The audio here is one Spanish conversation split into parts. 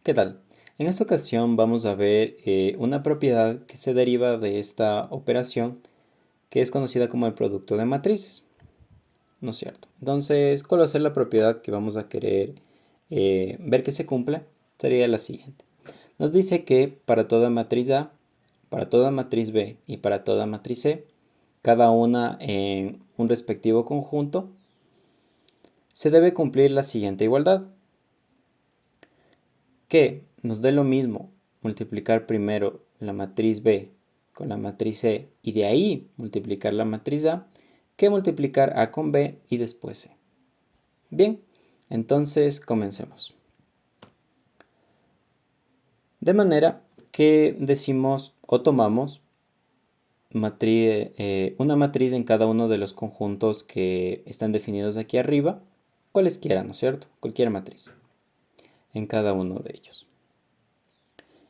¿Qué tal? En esta ocasión vamos a ver una propiedad que se deriva de esta operación que es conocida como el producto de matrices, ¿no es cierto? Entonces, ¿cuál va a ser la propiedad que vamos a querer ver que se cumpla? Sería la siguiente. Nos dice que para toda matriz A, para toda matriz B y para toda matriz C, cada una en un respectivo conjunto, se debe cumplir la siguiente igualdad. Que nos dé lo mismo multiplicar primero la matriz B con la matriz C y de ahí multiplicar la matriz A que multiplicar A con B y después C. Bien, entonces comencemos. De manera que decimos o tomamos una matriz en cada uno de los conjuntos que están definidos aquí arriba, cualesquiera, ¿no es cierto? Cualquier matriz en cada uno de ellos.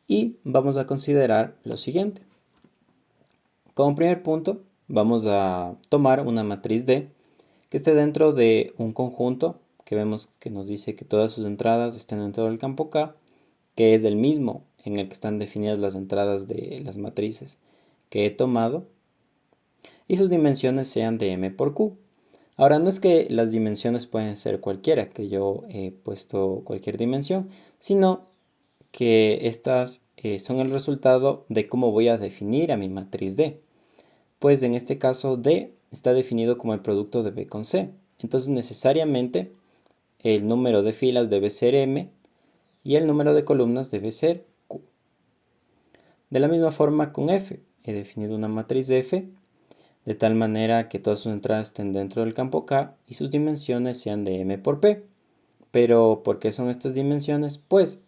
Y vamos a considerar lo siguiente. Como primer punto, vamos a tomar una matriz D que esté dentro de un conjunto que vemos que nos dice que todas sus entradas estén dentro del campo K, que es el mismo en el que están definidas las entradas de las matrices que he tomado, y sus dimensiones sean de M por Q. Ahora, no es que las dimensiones pueden ser cualquiera, que yo he puesto cualquier dimensión, sino que estas son el resultado de cómo voy a definir a mi matriz D. Pues en este caso D está definido como el producto de B con C. Entonces necesariamente el número de filas debe ser M y el número de columnas debe ser Q. De la misma forma con F, he definido una matriz de F de tal manera que todas sus entradas estén dentro del campo K y sus dimensiones sean de M por P. Pero ¿por qué son estas dimensiones? Pues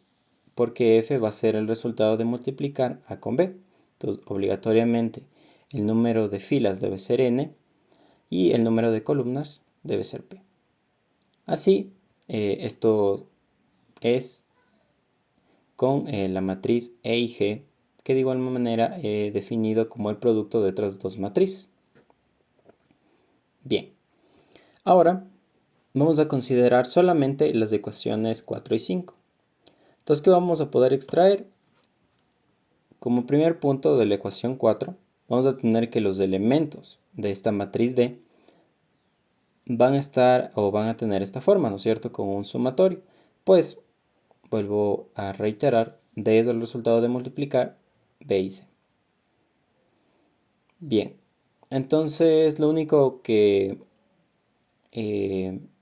porque F va a ser el resultado de multiplicar A con B. Entonces obligatoriamente el número de filas debe ser N y el número de columnas debe ser P. Así, esto es con la matriz E y G, que de igual manera he definido como el producto de otras dos matrices. Bien, ahora vamos a considerar solamente las ecuaciones 4 y 5. Entonces, ¿qué vamos a poder extraer? Como primer punto de la ecuación 4, vamos a tener que los elementos de esta matriz D van a estar o van a tener esta forma, ¿no es cierto? Con un sumatorio. Pues vuelvo a reiterar, D es el resultado de multiplicar B y C. Bien, entonces lo único que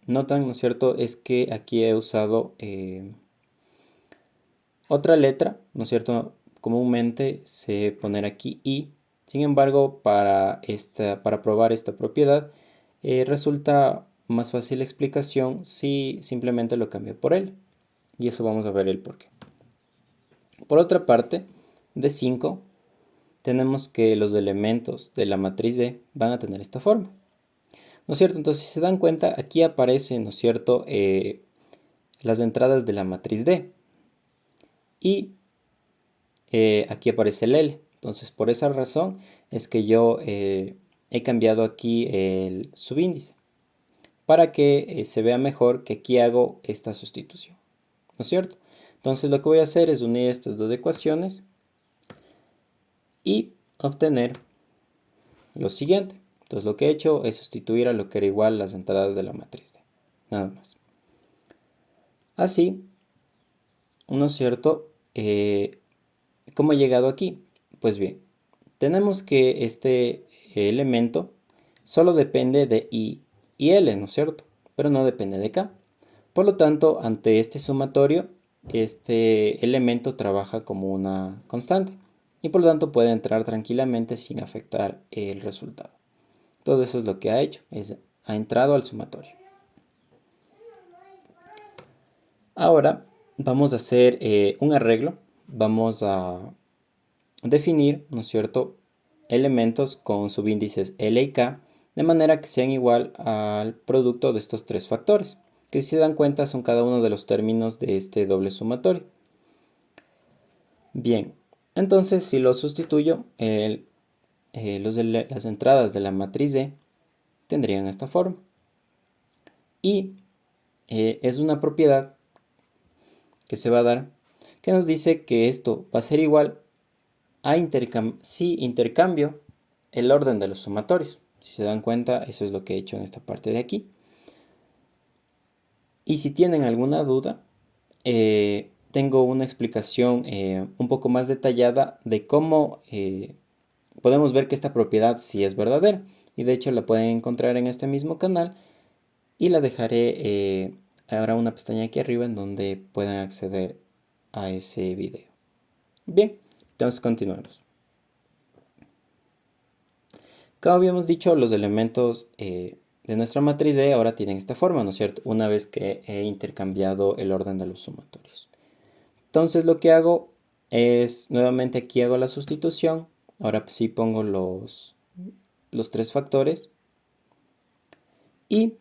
notan, ¿no es cierto? Es que aquí he usado otra letra, ¿no es cierto? Comúnmente se poner aquí I. Sin embargo, para probar esta propiedad, resulta más fácil la explicación si simplemente lo cambio por L. Y eso vamos a ver el porqué. Por otra parte, de 5 tenemos que los elementos de la matriz D van a tener esta forma, ¿no es cierto? Entonces, si se dan cuenta, aquí aparecen, ¿no es cierto?, las entradas de la matriz D y aquí aparece el L. Entonces, por esa razón es que yo he cambiado aquí el subíndice para que se vea mejor que aquí hago esta sustitución, ¿no es cierto? Entonces, lo que voy a hacer es unir estas dos ecuaciones y obtener lo siguiente. Entonces lo que he hecho es sustituir a lo que era igual las entradas de la matriz D. Nada más. Así, ¿no es cierto? ¿Cómo he llegado aquí? Pues bien, tenemos que este elemento solo depende de I y L, ¿no es cierto? Pero no depende de K. Por lo tanto, ante este sumatorio, este elemento trabaja como una constante y por lo tanto puede entrar tranquilamente sin afectar el resultado. Todo eso es lo que ha hecho, ha entrado al sumatorio. Ahora vamos a hacer un arreglo, vamos a definir, ¿no es cierto?, elementos con subíndices L y K de manera que sean igual al producto de estos tres factores, que si se dan cuenta son cada uno de los términos de este doble sumatorio. Bien, entonces si lo sustituyo, las entradas de la matriz D tendrían esta forma. Y es una propiedad que se va a dar que nos dice que esto va a ser igual a si intercambio el orden de los sumatorios. Si se dan cuenta, eso es lo que he hecho en esta parte de aquí. Y si tienen alguna duda, tengo una explicación un poco más detallada de cómo podemos ver que esta propiedad sí es verdadera. Y de hecho la pueden encontrar en este mismo canal y la dejaré, habrá una pestaña aquí arriba en donde puedan acceder a ese video. Bien, entonces continuemos. Como habíamos dicho, los elementos de nuestra matriz E ahora tienen esta forma, ¿no es cierto? Una vez que he intercambiado el orden de los sumatorios. Entonces lo que hago es, nuevamente aquí hago la sustitución. Ahora sí pongo los tres factores. Y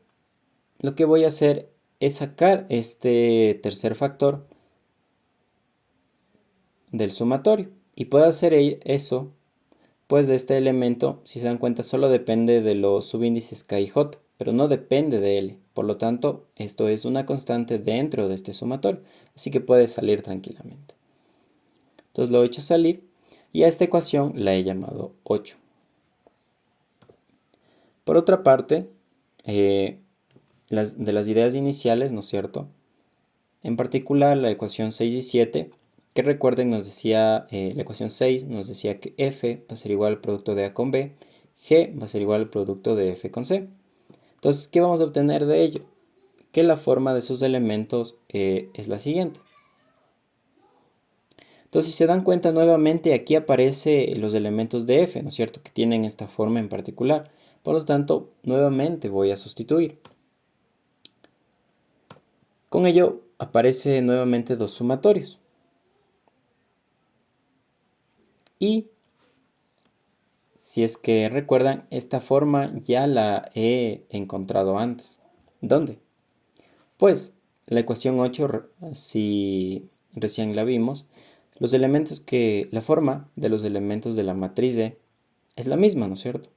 lo que voy a hacer es sacar este tercer factor del sumatorio. Y puedo hacer eso, pues de este elemento, si se dan cuenta, solo depende de los subíndices k y j, pero no depende de L. Por lo tanto, esto es una constante dentro de este sumatorio, así que puede salir tranquilamente. Entonces lo he hecho salir y a esta ecuación la he llamado 8. Por otra parte, de las ideas iniciales, ¿no es cierto? En particular la ecuación 6 y 7, que recuerden nos decía, la ecuación 6 nos decía que f va a ser igual al producto de a con b, g va a ser igual al producto de f con c. Entonces, ¿qué vamos a obtener de ello? Que la forma de sus elementos es la siguiente. Entonces, si se dan cuenta nuevamente, aquí aparecen los elementos de f, ¿no es cierto? Que tienen esta forma en particular. Por lo tanto, nuevamente voy a sustituir. Con ello, aparece nuevamente dos sumatorios. Y si es que recuerdan, esta forma ya la he encontrado antes. ¿Dónde? Pues la ecuación 8, si recién la vimos, la forma de los elementos de la matriz E es la misma, ¿no es cierto?,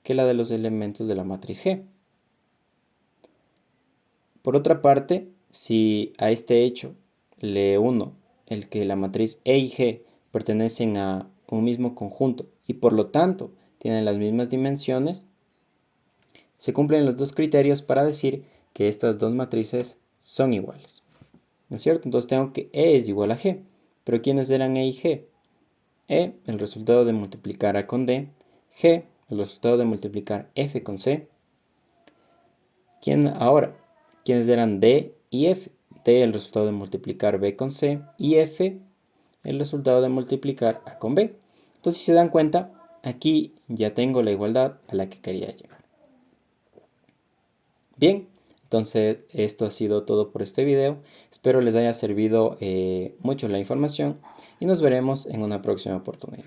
que la de los elementos de la matriz G. Por otra parte, si a este hecho le uno el que la matriz E y G pertenecen a un mismo conjunto y por lo tanto tienen las mismas dimensiones, se cumplen los dos criterios para decir que estas dos matrices son iguales. ¿No es cierto? Entonces tengo que E es igual a G. ¿Pero quiénes eran E y G? E, el resultado de multiplicar A con D. G, el resultado de multiplicar F con C. Ahora, ¿quiénes eran D y F? D, el resultado de multiplicar B con C. Y F, el resultado de multiplicar A con B. Entonces, si se dan cuenta, aquí ya tengo la igualdad a la que quería llegar. Bien, entonces esto ha sido todo por este video. Espero les haya servido mucho la información y nos veremos en una próxima oportunidad.